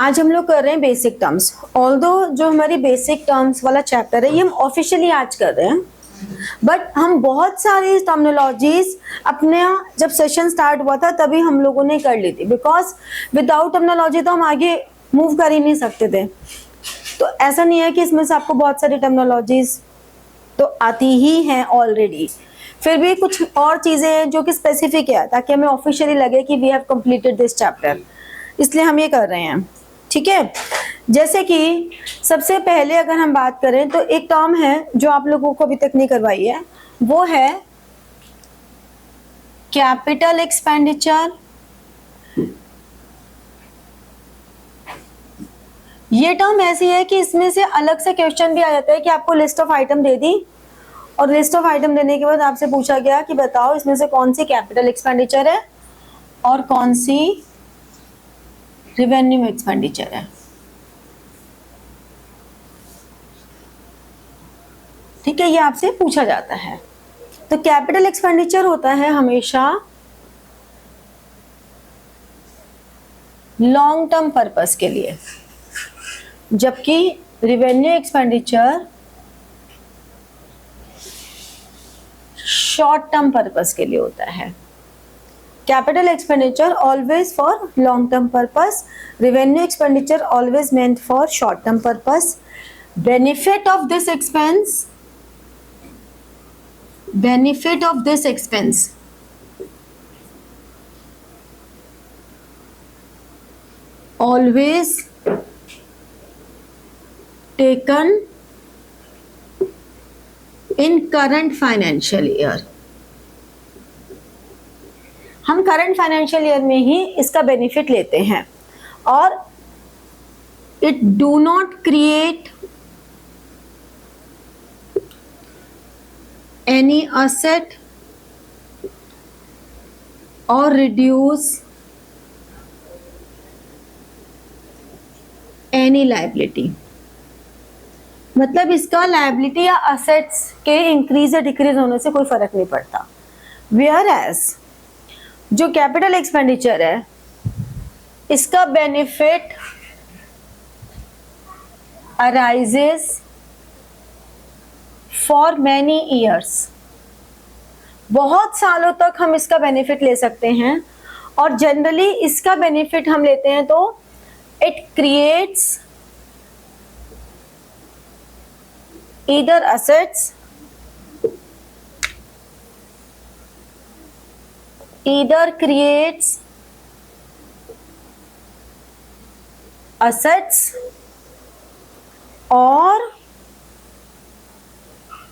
आज हम लोग कर रहे हैं बेसिक टर्म्स। ऑल्दो जो हमारी बेसिक टर्म्स वाला चैप्टर है ये हम ऑफिशियली आज कर रहे हैं, बट हम बहुत सारी टर्मिनोलॉजीज अपने जब सेशन स्टार्ट हुआ था तभी हम लोगों ने कर ली थी, बिकॉज विदाउट टर्मिनोलॉजी तो हम आगे मूव कर ही नहीं सकते थे। तो ऐसा नहीं है कि इसमें से आपको बहुत सारी टर्मिनोलॉजीज तो आती ही हैं ऑलरेडी, फिर भी कुछ और चीजें हैं जो कि स्पेसिफिक है ताकि हमें ऑफिशियली लगे कि we have completed this chapter, इसलिए हम ये कर रहे हैं। ठीक है, जैसे कि सबसे पहले अगर हम बात करें तो एक टर्म है जो आप लोगों को अभी तक नहीं करवाई है, वो है कैपिटल एक्सपेंडिचर। ये टर्म ऐसी है कि इसमें से अलग से क्वेश्चन भी आ जाता है कि आपको लिस्ट ऑफ आइटम दे दी और लिस्ट ऑफ आइटम देने के बाद आपसे पूछा गया कि बताओ इसमें से कौन सी कैपिटल एक्सपेंडिचर है और कौन सी रेवेन्यू एक्सपेंडिचर है। ठीक है, ये आपसे पूछा जाता है। तो कैपिटल एक्सपेंडिचर होता है हमेशा लॉन्ग टर्म पर्पस के लिए, जबकि revenue expenditure short term purpose के लिए होता है। Capital expenditure always for long term purpose, revenue expenditure always meant for short term purpose. Benefit of this expense, benefit of this expense always taken in current financial year। हम current financial year में ही इसका benefit लेते हैं और it do not create any asset or reduce any liability। मतलब इसका liability या assets के इंक्रीज या डिक्रीज होने से कोई फर्क नहीं पड़ता। वेयर एज जो कैपिटल एक्सपेंडिचर है इसका benefit arises for many years, बहुत सालों तक हम इसका बेनिफिट ले सकते हैं और जनरली इसका बेनिफिट हम लेते हैं तो इट क्रिएट्स ईदर असेट्स और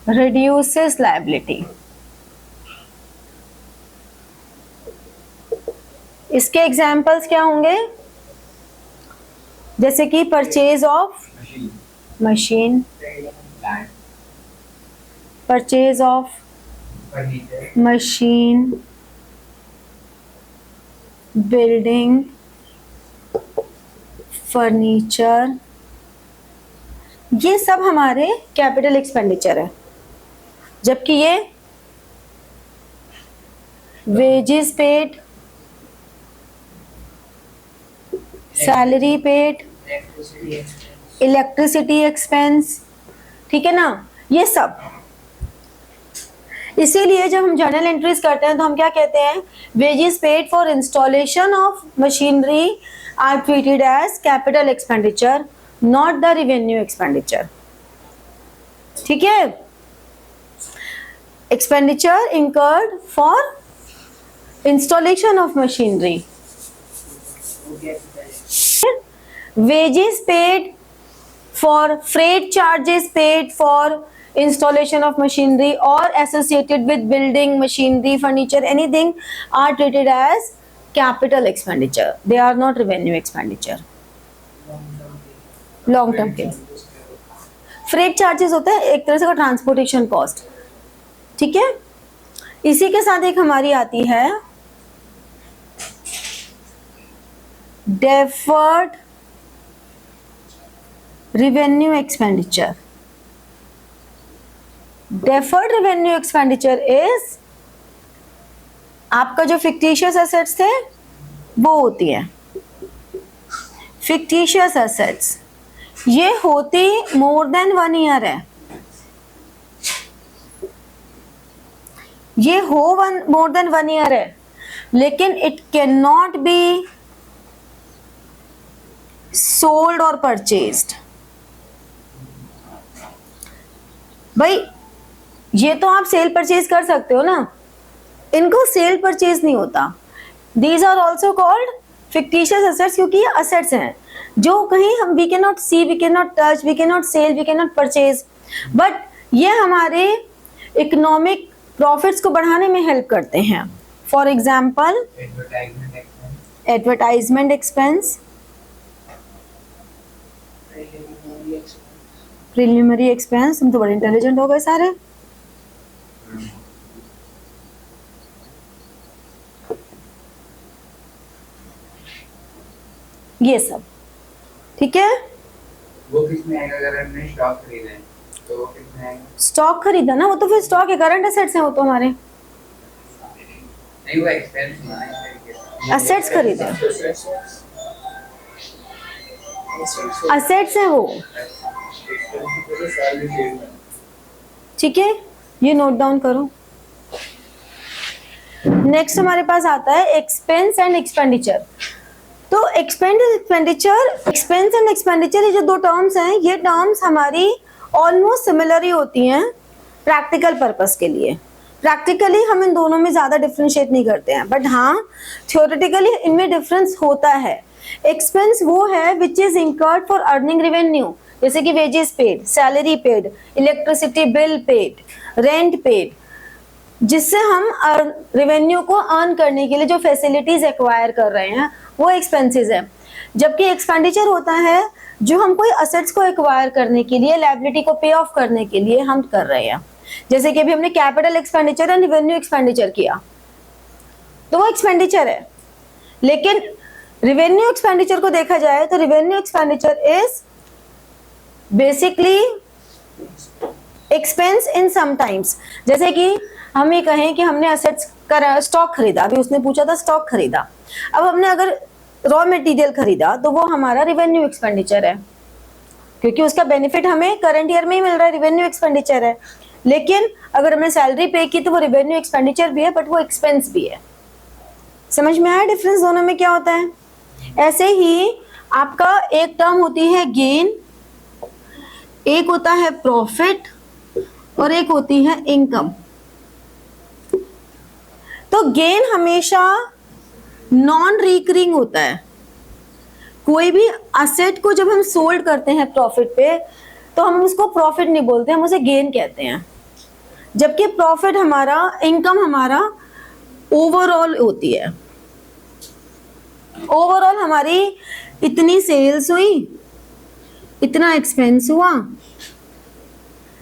reduces liability। इसके एग्जाम्पल्स क्या होंगे, जैसे कि purchase of machine, purchase of machine, building, furniture, ये सब हमारे कैपिटल एक्सपेंडिचर है। जबकि ये wages paid, salary paid, electricity expense, ठीक है ना, ये सब। इसीलिए जब हम जर्नल एंट्रीज करते हैं तो हम क्या कहते हैं, wages paid for installation of machinery are treated as capital expenditure, not the revenue expenditure. ठीक है, expenditure incurred for installation of machinery, wages paid for freight charges paid for installation of machinery or associated with building, machinery, furniture, anything are treated as capital expenditure, they are not revenue expenditure। long term के freight charges होता है एक तरह से का transportation cost। ठीक है, इसी के साथ एक हमारी आती है deferred revenue expenditure. Deferred revenue expenditure is आपका जो फिक्टिशियस एसेट्स थे वो होती है। फिक्टिशियस एसेट्स ये होती मोर देन 1 ईयर है, ये हो मोर देन 1 ईयर है, लेकिन it can not be sold और परचेज्ड। भाई ये तो आप सेल परचेज कर सकते हो ना, इनको सेल परचेज नहीं होता। These are also called fictitious assets, क्योंकि ये असेट्स हैं जो कहीं हम we can not see, we can not touch, we can not sell, we can not purchase, but ये हमारे इकोनॉमिक प्रॉफिट्स को बढ़ाने में हेल्प करते हैं। For example advertisement expense, preliminary expense. तुम तो बड़े इंटेलिजेंट हो गए सारे। ये सब ठीक है। वो किसमें आएगा अगर हमने स्टॉक खरीदा है तो वो किसमें आएगा? स्टॉक खरीदा ना, वो तो फिर स्टॉक है, करंट एसेट्स हैं वो तो हमारे। नहीं वो एक्सपेंस नहीं, एसेट्स खरीदे, असेट्स है वो, ठीक है, ये नोट डाउन करो। नेक्स्ट हमारे पास आता है एक्सपेंस एंड एक्सपेंडिचर। तो एक्सपेंस एंड एक्सपेंडिचर ये जो दो टर्म्स हैं, ये टर्म्स हमारी ऑलमोस्ट सिमिलर ही होती हैं प्रैक्टिकल पर्पस के लिए। प्रैक्टिकली हम इन दोनों में ज्यादा डिफरेंशिएट नहीं करते हैं, बट हाँ थियोरेटिकली इनमें डिफरेंस होता है। एक्सपेंस वो है which is incurred for earning revenue, जैसे कि wages paid, salary paid, electricity bill paid, rent paid, जिससे हम रेवेन्यू को अर्न करने के लिए जो फैसिलिटीज एक्वायर कर रहे हैं वो एक्सपेंसेस है। जबकि एक्सपेंडिचर होता है जो हम कोई असेट्स को एक्वायर करने के लिए, लायबिलिटी को पे ऑफ करने के लिए हम कर रहे हैं। जैसे कि अभी हमने capital expenditure and revenue expenditure किया, तो वो एक्सपेंडिचर है। लेकिन रेवेन्यू एक्सपेंडिचर को देखा जाए तो revenue expenditure is basically expense in some times. जैसे कि हम ये कहें कि हमने असेट्स का स्टॉक खरीदा, अभी उसने पूछा था स्टॉक खरीदा, अब हमने अगर रॉ मटेरियल खरीदा तो वो हमारा रेवेन्यू एक्सपेंडिचर है, क्योंकि उसका बेनिफिट हमें करंट ईयर में ही मिल रहा है, रेवेन्यू एक्सपेंडिचर है। लेकिन अगर हमने सैलरी पे की तो वो रेवेन्यू एक्सपेंडिचर भी है, बट वो एक्सपेंस भी है। समझ में आया डिफरेंस दोनों में क्या होता है? ऐसे ही आपका एक टर्म होती है गेन, एक होता है प्रॉफिट और एक होती है इनकम। तो गेन हमेशा नॉन रिकरिंग होता है। कोई भी असेट को जब हम सोल्ड करते हैं प्रॉफिट पे तो हम उसको प्रॉफिट नहीं बोलते, हम उसे गेन कहते हैं। जबकि प्रॉफिट हमारा, इनकम हमारा ओवरऑल होती है। ओवरऑल हमारी इतनी सेल्स हुई, इतना एक्सपेंस हुआ,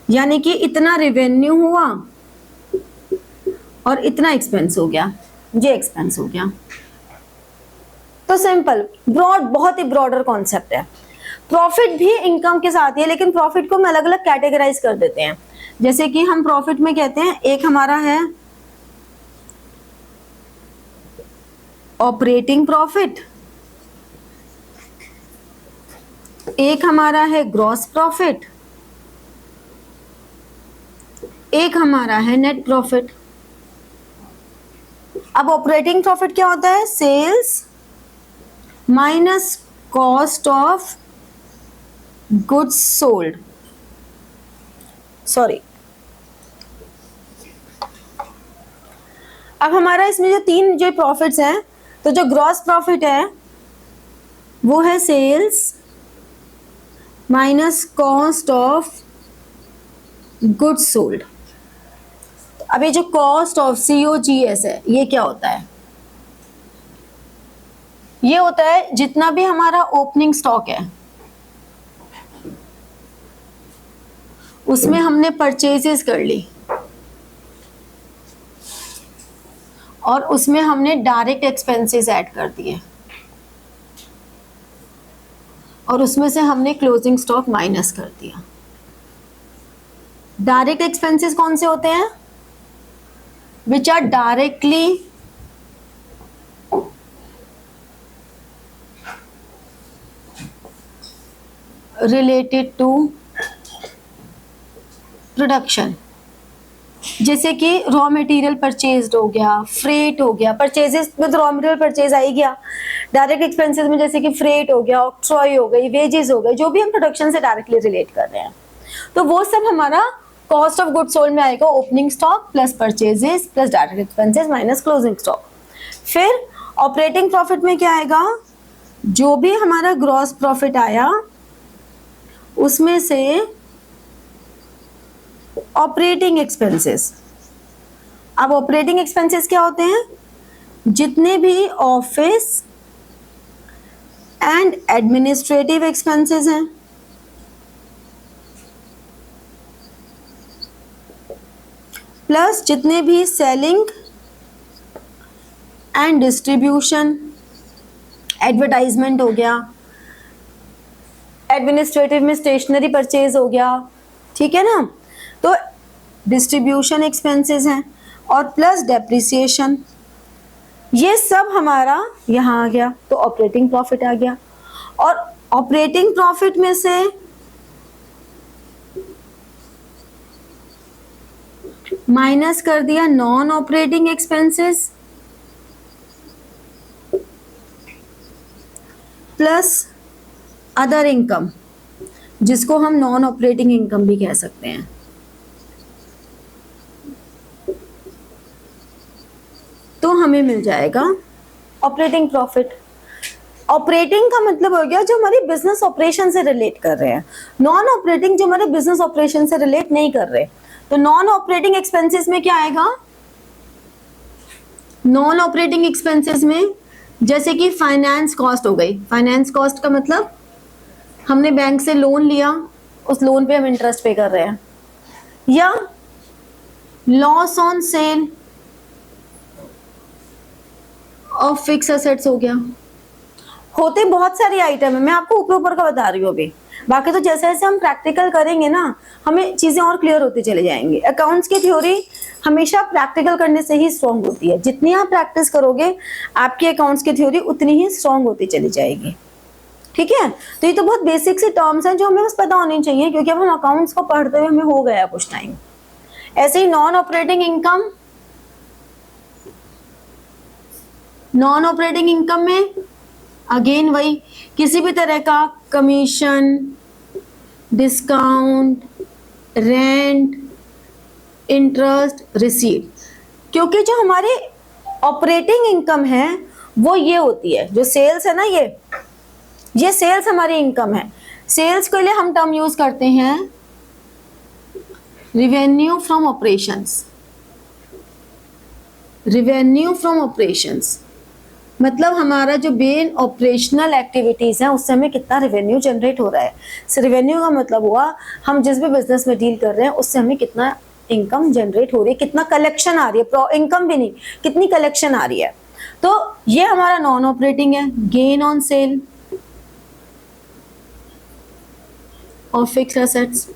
यानी कि इतना रेवेन्यू हुआ और इतना एक्सपेंस हो गया, ये एक्सपेंस हो गया। तो सिंपल ब्रॉड, बहुत ही ब्रॉडर कॉन्सेप्ट है। प्रॉफिट भी इनकम के साथ ही है, लेकिन प्रॉफिट को हम अलग अलग कैटेगराइज कर देते हैं। जैसे कि हम प्रॉफिट में कहते हैं एक हमारा है ऑपरेटिंग प्रॉफिट, एक हमारा है ग्रॉस प्रॉफिट, एक हमारा है नेट प्रॉफिट। अब ऑपरेटिंग प्रॉफिट क्या होता है? Sales minus cost of goods sold, sorry. अब हमारा इसमें जो तीन जो प्रॉफिट्स हैं, तो जो ग्रॉस प्रॉफिट है वो है sales minus cost of goods sold. अब ये जो कॉस्ट ऑफ COGS है, ये क्या होता है? ये होता है जितना भी हमारा ओपनिंग स्टॉक है उसमें हमने परचेजेस कर ली और उसमें हमने डायरेक्ट एक्सपेंसेस ऐड कर दिए और उसमें से हमने क्लोजिंग स्टॉक माइनस कर दिया। डायरेक्ट एक्सपेंसेस कौन से होते हैं? Which are directly related to production, जैसे कि रॉ मटेरियल परचेज्ड हो गया, फ्रेट हो गया, परचेजेस में तो रॉ मटेरियल परचेज आ ही गया, डायरेक्ट एक्सपेंसेस में जैसे कि फ्रेट हो गया, ऑक्ट्रॉय हो गई, वेजेस हो गए, जो भी हम प्रोडक्शन से डायरेक्टली रिलेट कर रहे हैं, तो वो सब हमारा कॉस्ट ऑफ गुड सोल्ड में आएगा, opening stock plus purchases plus direct expenses minus closing stock. फिर ऑपरेटिंग प्रॉफिट में क्या आएगा, जो भी हमारा ग्रॉस प्रॉफिट आया उसमें से ऑपरेटिंग एक्सपेंसेस। अब ऑपरेटिंग एक्सपेंसेस क्या होते हैं, जितने भी ऑफिस एंड एडमिनिस्ट्रेटिव एक्सपेंसेस हैं, प्लस जितने भी सेलिंग एंड डिस्ट्रीब्यूशन, एडवर्टाइजमेंट हो गया, एडमिनिस्ट्रेटिव में स्टेशनरी परचेज हो गया, ठीक है ना, तो डिस्ट्रीब्यूशन एक्सपेंसेस हैं, और प्लस डेप्रिसिएशन, ये सब हमारा यहाँ आ गया, तो ऑपरेटिंग प्रॉफिट आ गया। और ऑपरेटिंग प्रॉफिट में से माइनस कर दिया non operating expenses plus other income, जिसको हम नॉन ऑपरेटिंग इनकम भी कह सकते हैं। तो हमें मिल जाएगा ऑपरेटिंग प्रॉफिट। ऑपरेटिंग का मतलब हो गया जो हमारी बिजनेस ऑपरेशन से रिलेट कर रहे हैं, नॉन ऑपरेटिंग जो हमारे बिजनेस ऑपरेशन से रिलेट नहीं कर रहे। तो नॉन ऑपरेटिंग एक्सपेंसेस में क्या आएगा, नॉन ऑपरेटिंग एक्सपेंसेस में जैसे कि फाइनेंस कॉस्ट हो गई। फाइनेंस कॉस्ट का मतलब हमने बैंक से लोन लिया, उस लोन पे हम इंटरेस्ट पे कर रहे हैं, या loss on sale of fix assets हो गया। होते बहुत सारी आइटम है, मैं आपको ऊपर ऊपर का बता रही हूँ अभी, बाकी तो जैसे जैसे हम प्रैक्टिकल करेंगे ना हमें चीजें और क्लियर होती चली जाएंगी। अकाउंट्स की थ्योरी हमेशा प्रैक्टिकल करने से ही स्ट्रॉन्ग होती है, जितनी आप प्रैक्टिस करोगे आपकी अकाउंट्स की थ्योरी उतनी ही स्ट्रॉन्ग होती चली जाएगी, ठीक है। तो ये तो बहुत बेसिक सी टर्म्स हैं जो हमें बस पता होनी चाहिए, क्योंकि अब हम अकाउंट्स को पढ़ते हुए हमें हो गया कुछ टाइम। ऐसे ही non operating income, non operating income में अगेन वही किसी भी तरह का commission, discount, rent, interest, receipt, क्योंकि जो हमारी ऑपरेटिंग इनकम है वो ये होती है, जो सेल्स है ना, ये सेल्स हमारी इनकम है। सेल्स के लिए हम टर्म यूज करते हैं revenue from operations. Revenue from operations मतलब हमारा जो मेन ऑपरेशनल एक्टिविटीज हैं उससे हमें कितना रेवेन्यू जनरेट हो रहा है। रेवेन्यू का मतलब हुआ हम जिस भी बिजनेस में डील कर रहे हैं उससे हमें कितना इनकम जनरेट हो रही है, कितना कलेक्शन आ रही है, इनकम भी नहीं, कितनी कलेक्शन आ रही है। तो ये हमारा नॉन ऑपरेटिंग है। Gain on sale of fixed assets,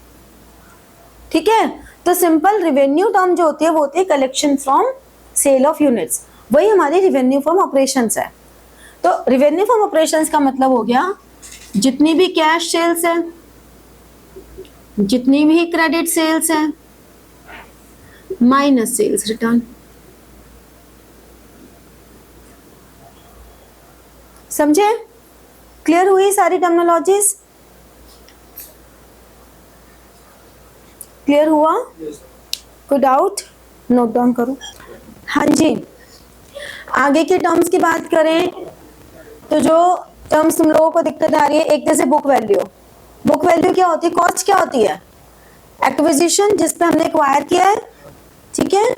ठीक है। तो सिंपल रेवेन्यू टर्म जो होती है वो होती है collection from sale of units, वही हमारी रेवेन्यू फ्रॉम ऑपरेशंस है। तो रेवेन्यू फ्रॉम ऑपरेशंस का मतलब हो गया जितनी भी कैश सेल्स है, जितनी भी क्रेडिट सेल्स है, माइनस सेल्स रिटर्न। समझे? क्लियर हुई सारी टर्मिनोलॉजीज? क्लियर हुआ? कोई डाउट? नोट डाउन करो। हाँ जी, आगे के टर्म्स की बात करें तो जो टर्म्स तुम लोगों को दिक्कत आ रही है, एक जैसे बुक वैल्यू। बुक वैल्यू क्या होती है? कॉस्ट क्या होती है? एक्विजिशन जिस पे हमने एक्वायर किया है, ठीक है।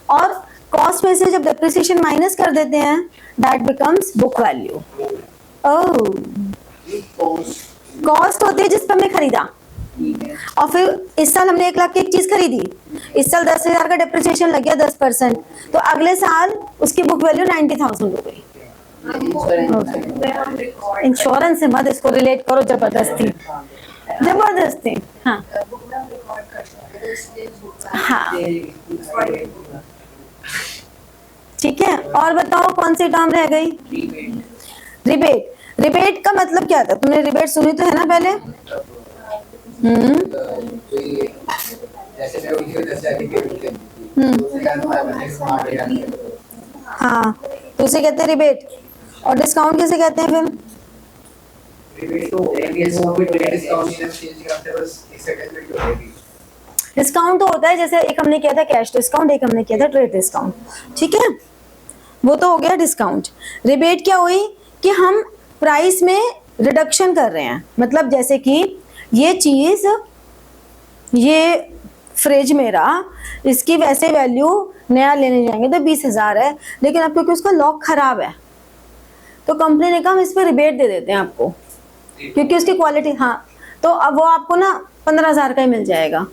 और कॉस्ट में से जब डेप्रिसिएशन माइनस कर देते हैं that becomes book value. Oh, cost होती है जिस पे हमने खरीदा, और फिर इस साल हमने 1 लाख की एक चीज खरीदी, इस साल 10,000 का डेप्रिसिएशन लग गया 10%, तो अगले साल उसकी बुक वैल्यू 90,000 हो गई। इंश्योरेंस से मत इसको रिलेट करो, जबरदस्ती जबरदस्ती। हाँ हाँ, ठीक है। और बताओ कौन सी टर्म रह गई? रिबेट। रिबेट का मतलब क्या था? तुमने रिबेट सुनी तो है ना पहले? कोई जैसे मेरे को किसी को 10,000 की पेमेंट करनी थी, तो उसने कहा तुम्हारा बंदे को स्मार्ट डेटा नहीं है। हाँ, तो उसे कहते हैं रिबेट। और डिस्काउंट किसे कहते हैं फिर? रिबेट तो वो भी डिस्काउंट चेंज करते हैं, बस एक सेकंड में हो जाएगी। डिस्काउंट तो होता है, जैसे एक हमने किया था कैश डिस्काउंट, एक हमने किया था ट्रेड डिस्काउंट, ठीक है, वो तो हो गया डिस्काउंट। रिबेट क्या हुई कि हम प्राइस में रिडक्शन कर रहे हैं, मतलब जैसे कि ये चीज़, ये फ्रिज मेरा, इसकी वैसे वैल्यू नया लेने जाएंगे तो 20,000 है, लेकिन अब क्योंकि उसका लॉक खराब है तो कंपनी ने कहा हम इस पर रिबेट दे देते हैं आपको, क्योंकि उसकी क्वालिटी, हाँ, तो अब वो आपको ना 15,000 का ही मिल जाएगा।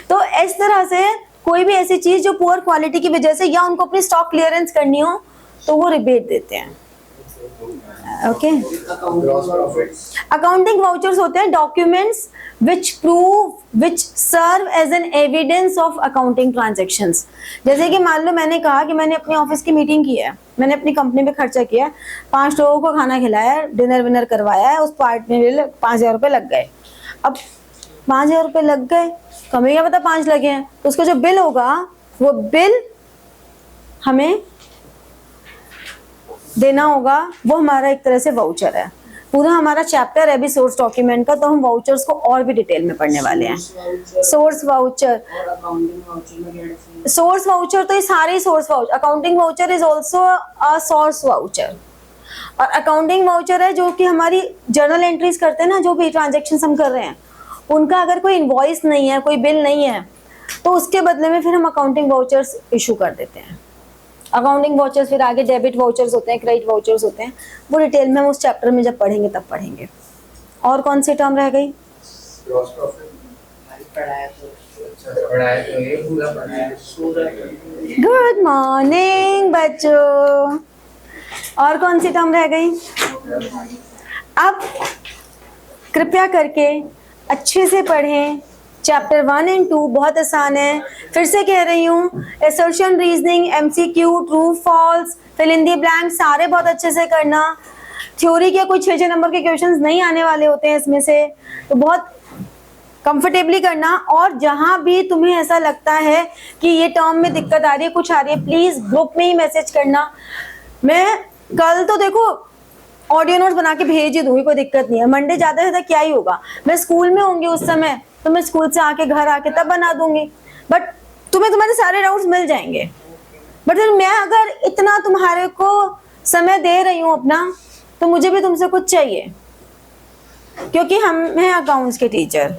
तो इस तरह से कोई भी ऐसी चीज जो पुअर क्वालिटी की वजह से या उनको अपनी स्टॉक क्लियरेंस करनी हो तो वो रिबेट देते हैं। ओके, अकाउंटिंग वाउचर्स होते हैं documents which serve as an evidence of accounting transactions. जैसे कि मान लो मैंने कहा कि मैंने अपनी ऑफिस की मीटिंग की है, मैंने अपनी कंपनी पे खर्चा किया, 5 लोगों को खाना खिलाया है, डिनर विनर करवाया है, उस पार्ट में मेरे 5,000 रुपये लग गए। अब 5,000 रुपये लग गए, कमी क्या पता 5 लगे हैं, तो उसका जो बिल होगा वो बिल हमें देना होगा, वो हमारा एक तरह से वाउचर है। पूरा हमारा चैप्टर है अभी सोर्स डॉक्यूमेंट का, तो हम वाउचर्स को और भी डिटेल में पढ़ने वाले हैं। सोर्स वाउचर, सोर्स वाउचर तो ये सारे source voucher, accounting voucher is also a source voucher. और अकाउंटिंग वाउचर है जो कि हमारी जर्नल एंट्रीज करते हैं ना, जो भी ट्रांजेक्शन हम कर रहे हैं उनका अगर कोई इनवॉइस नहीं है, कोई बिल नहीं है, तो उसके बदले में फिर हम अकाउंटिंग वाउचर्स इशू कर देते हैं। अकाउंटिंग वाउचर्स फिर आगे डेबिट वाउचर्स होते हैं, क्रेडिट वाउचर्स होते हैं, वो डिटेल में हम उस चैप्टर में जब पढ़ेंगे तब पढ़ेंगे। और कौन सी टर्म रह गई? ग्रॉस प्रॉफिट पढ़ाया तो ये पूरा पढ़ाया। गुड मॉर्निंग बच्चों। और कौन सी टर्म रह गई? अब कृपया करके अच्छे से पढ़ें, चैप्टर 1 और 2 बहुत आसान है। फिर से कह रही हूँ, assertion, reasoning, MCQ, true false, fill in the blank सारे बहुत अच्छे से करना। थ्योरी के कुछ 6 नंबर के क्वेश्चंस नहीं आने वाले होते हैं इसमें से, तो बहुत कंफर्टेबली करना। और जहाँ भी तुम्हें ऐसा लगता है कि ये टर्म में दिक्कत आ रही है, कुछ आ रही है, प्लीज ग्रुप में ही मैसेज करना। मैं कल तो देखो ऑडियो नोट्स बना के भेज ही दूंगी, कोई दिक्कत नहीं है। मंडे ज्यादा से ज्यादा क्या ही होगा, मैं स्कूल में होंगी उस समय, तो मैं स्कूल से आके घर आके तब बना दूंगी, बट तुम्हें तुम्हारे सारे डाउट्स मिल जाएंगे। बट फिर मैं अगर इतना तुम्हारे को समय दे रही हूँ अपना, तो मुझे भी तुमसे कुछ चाहिए, क्योंकि हम हैं अकाउंट्स के टीचर,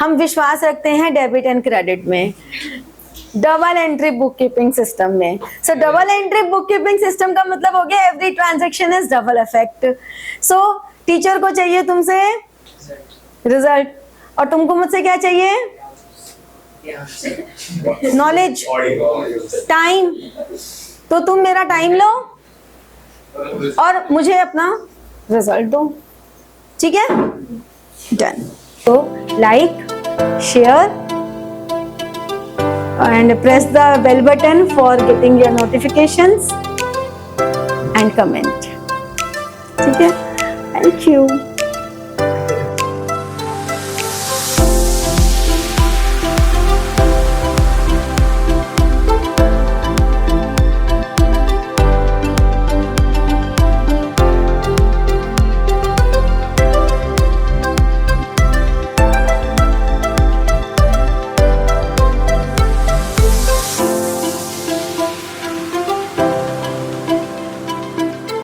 हम विश्वास रखते हैं डेबिट एंड क्रेडिट में, double entry book keeping system में। So double entry book keeping system का मतलब हो गया every transaction is double effect. So teacher को चाहिए तुमसे रिजल्ट, और तुमको मुझसे क्या चाहिए? Knowledge, time. तो तुम मेरा टाइम लो और मुझे अपना रिजल्ट दो, ठीक है? डन। तो like, share and press the bell button for getting your notifications and comment. ठीक है? Thank you.